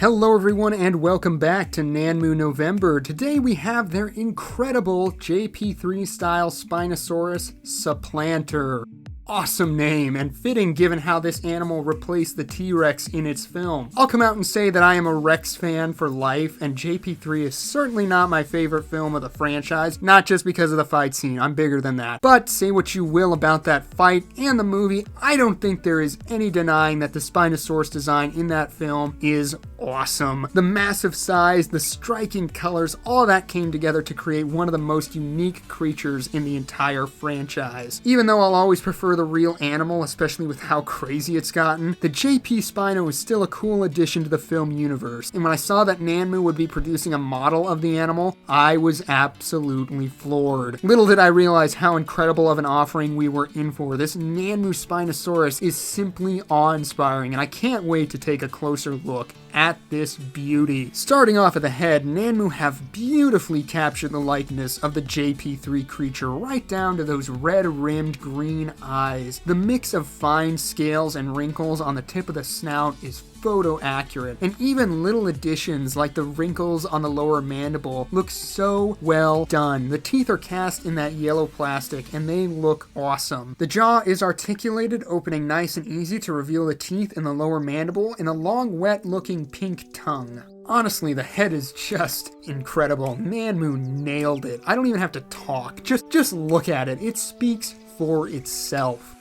Hello everyone and welcome back to Nanmu November. Today we have their incredible JP3 style Spinosaurus Supplanter. Awesome name, and fitting given how this animal replaced the T-Rex in its film. I'll come out and say that I am a Rex fan for life, and JP3 is certainly not my favorite film of the franchise, not just because of the fight scene, I'm bigger than that. But say what you will about that fight and the movie, I don't think there is any denying that the Spinosaurus design in that film is awesome. The massive size, the striking colors, all that came together to create one of the most unique creatures in the entire franchise. Even though I'll always prefer the real animal, especially with how crazy it's gotten, the JP Spino is still a cool addition to the film universe. And when I saw that Nanmu would be producing a model of the animal, I was absolutely floored. Little did I realize how incredible of an offering we were in for. This Nanmu Spinosaurus is simply awe-inspiring, and I can't wait to take a closer look at this beauty. Starting off at the head, Nanmu have beautifully captured the likeness of the JP3 creature right down to those red-rimmed green eyes. The mix of fine scales and wrinkles on the tip of the snout is photo accurate, and even little additions like the wrinkles on the lower mandible look so well done. The teeth are cast in that yellow plastic and they look awesome. The jaw is articulated, opening nice and easy to reveal the teeth in the lower mandible and a long wet looking pink tongue. Honestly, the head is just incredible. Nanmu nailed it. I don't even have to talk. Just look at it. It speaks for itself.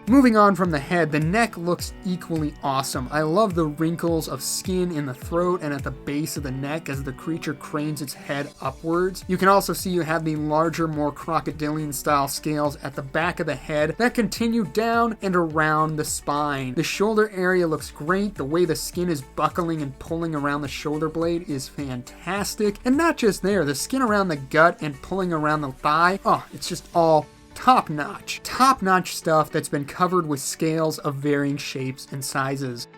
Moving on from the head, the neck looks equally awesome. I love the wrinkles of skin in the throat and at the base of the neck as the creature cranes its head upwards. You can also see you have the larger, more crocodilian style scales at the back of the head that continue down and around the spine. The shoulder area looks great. The way the skin is buckling and pulling around the shoulder blade is fantastic. And not just there, the skin around the gut and pulling around the thigh, it's just all top-notch stuff that's been covered with scales of varying shapes and sizes.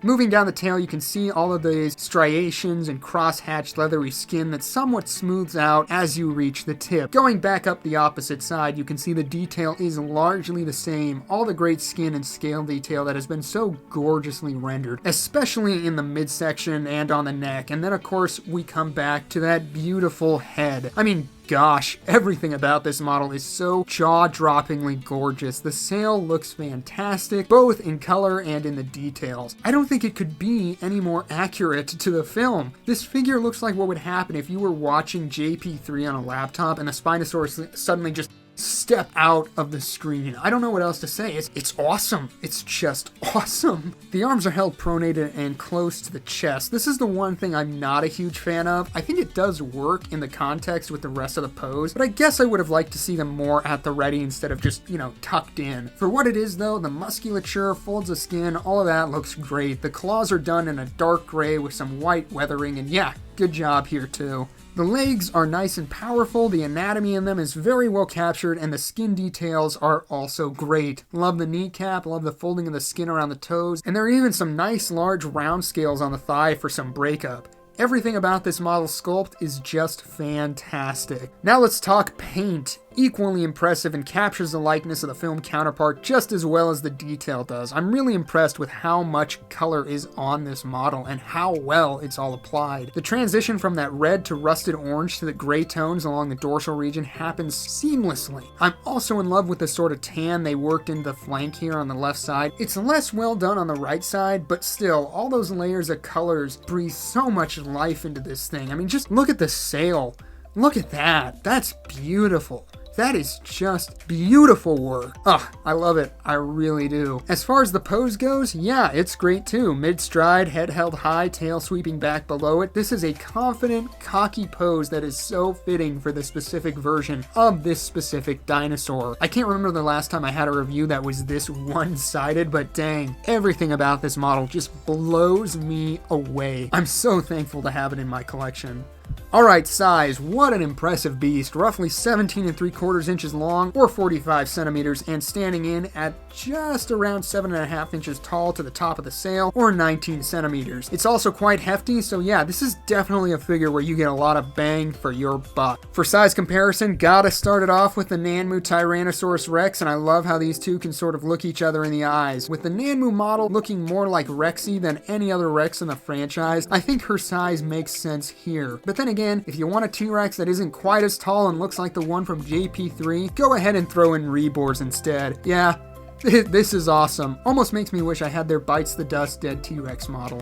Moving down the tail, you can see all of these striations and cross-hatched leathery skin that somewhat smooths out as you reach the tip. Going back up the opposite side, you can see the detail is largely the same. All the great skin and scale detail that has been so gorgeously rendered, especially in the midsection and on the neck. And then, of course, we come back to that beautiful head. I mean, gosh, everything about this model is so jaw-droppingly gorgeous. The sail looks fantastic, both in color and in the details. I don't think it could be any more accurate to the film. This figure looks like what would happen if you were watching JP3 on a laptop and the Spinosaurus suddenly just step out of the screen. I don't know what else to say. It's awesome. It's just awesome. The arms are held pronated and close to the chest. This is the one thing I'm not a huge fan of. I think it does work in the context with the rest of the pose, but I guess I would have liked to see them more at the ready instead of just, tucked in. For what it is though, the musculature, folds of skin, all of that looks great. The claws are done in a dark gray with some white weathering, and yeah, good job here too. The legs are nice and powerful, the anatomy in them is very well captured, and the skin details are also great. Love the kneecap, love the folding of the skin around the toes, and there are even some nice large round scales on the thigh for some breakup. Everything about this model sculpt is just fantastic. Now let's talk paint. Equally impressive and captures the likeness of the film counterpart just as well as the detail does. I'm really impressed with how much color is on this model and how well it's all applied. The transition from that red to rusted orange to the gray tones along the dorsal region happens seamlessly. I'm also in love with the sort of tan they worked into the flank here on the left side. It's less well done on the right side, but still, all those layers of colors breathe so much life into this thing. I mean, just look at the sail. Look at that. That's beautiful. That is just beautiful work. I love it. I really do. As far as the pose goes, yeah, it's great too. Mid-stride, head held high, tail sweeping back below it. This is a confident, cocky pose that is so fitting for the specific version of this specific dinosaur. I can't remember the last time I had a review that was this one-sided, but dang, everything about this model just blows me away. I'm so thankful to have it in my collection. Alright, size, what an impressive beast. Roughly 17 3/4 inches long, or 45 centimeters, and standing in at just around 7.5 inches tall to the top of the sail, or 19 centimeters. It's also quite hefty, so yeah, this is definitely a figure where you get a lot of bang for your buck. For size comparison, gotta start it off with the Nanmu Tyrannosaurus Rex, and I love how these two can sort of look each other in the eyes. With the Nanmu model looking more like Rexy than any other Rex in the franchise, I think her size makes sense here. But then again, if you want a T-Rex that isn't quite as tall and looks like the one from JP3, go ahead and throw in Rebors instead. Yeah, this is awesome. Almost makes me wish I had their Bites the Dust Dead T-Rex model.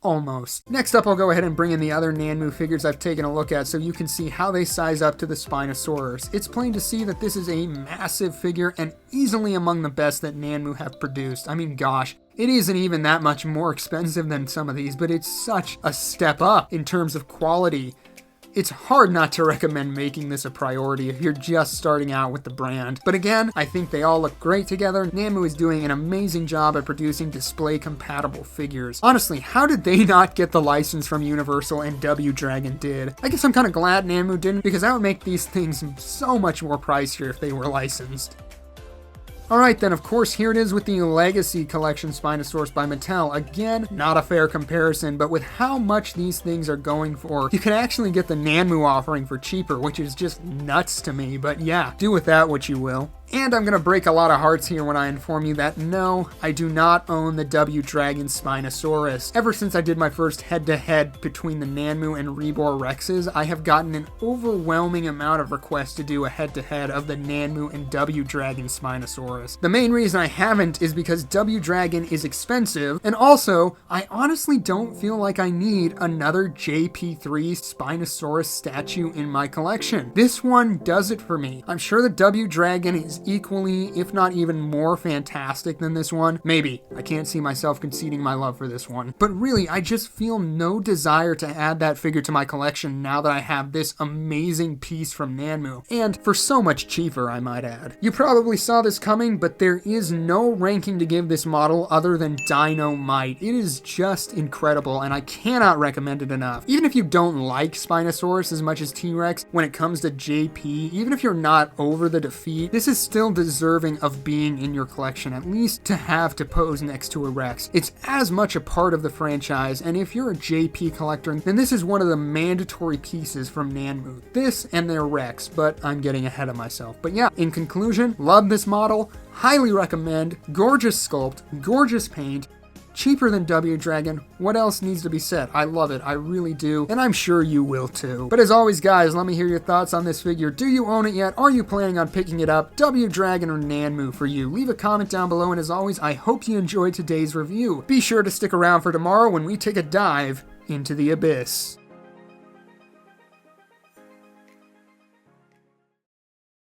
Almost. Next up, I'll go ahead and bring in the other Nanmu figures I've taken a look at so you can see how they size up to the Spinosaurus. It's plain to see that this is a massive figure and easily among the best that Nanmu have produced. I mean, gosh, it isn't even that much more expensive than some of these, but it's such a step up in terms of quality. It's hard not to recommend making this a priority if you're just starting out with the brand. But again, I think they all look great together. Nanmu is doing an amazing job at producing display-compatible figures. Honestly, how did they not get the license from Universal and W Dragon did? I guess I'm kind of glad Nanmu didn't, because that would make these things so much more pricier if they were licensed. Alright then, of course, here it is with the Legacy Collection Spinosaurus by Mattel. Again, not a fair comparison, but with how much these things are going for, you can actually get the Nanmu offering for cheaper, which is just nuts to me, but yeah, do with that what you will. And I'm going to break a lot of hearts here when I inform you that no, I do not own the W Dragon Spinosaurus. Ever since I did my first head-to-head between the Nanmu and Rebor Rexes, I have gotten an overwhelming amount of requests to do a head-to-head of the Nanmu and W Dragon Spinosaurus. The main reason I haven't is because W Dragon is expensive, and also, I honestly don't feel like I need another JP3 Spinosaurus statue in my collection. This one does it for me. I'm sure the W Dragon is equally, if not even more fantastic than this one. Maybe. I can't see myself conceding my love for this one. But really, I just feel no desire to add that figure to my collection now that I have this amazing piece from Nanmu. And for so much cheaper, I might add. You probably saw this coming, but there is no ranking to give this model other than Dynamite. It is just incredible, and I cannot recommend it enough. Even if you don't like Spinosaurus as much as T-Rex, when it comes to JP, even if you're not over the defeat, this is still deserving of being in your collection, at least to have to pose next to a Rex. It's as much a part of the franchise, and if you're a JP collector, then this is one of the mandatory pieces from Nanmu. This and their Rex, but I'm getting ahead of myself. But yeah, in conclusion, love this model, highly recommend, gorgeous sculpt, gorgeous paint, cheaper than W Dragon. What else needs to be said? I love it, I really do, and I'm sure you will too. But as always, guys, let me hear your thoughts on this figure. Do you own it yet? Are you planning on picking it up? W Dragon or Nanmu for you? Leave a comment down below, and as always, I hope you enjoyed today's review. Be sure to stick around for tomorrow when we take a dive into the abyss.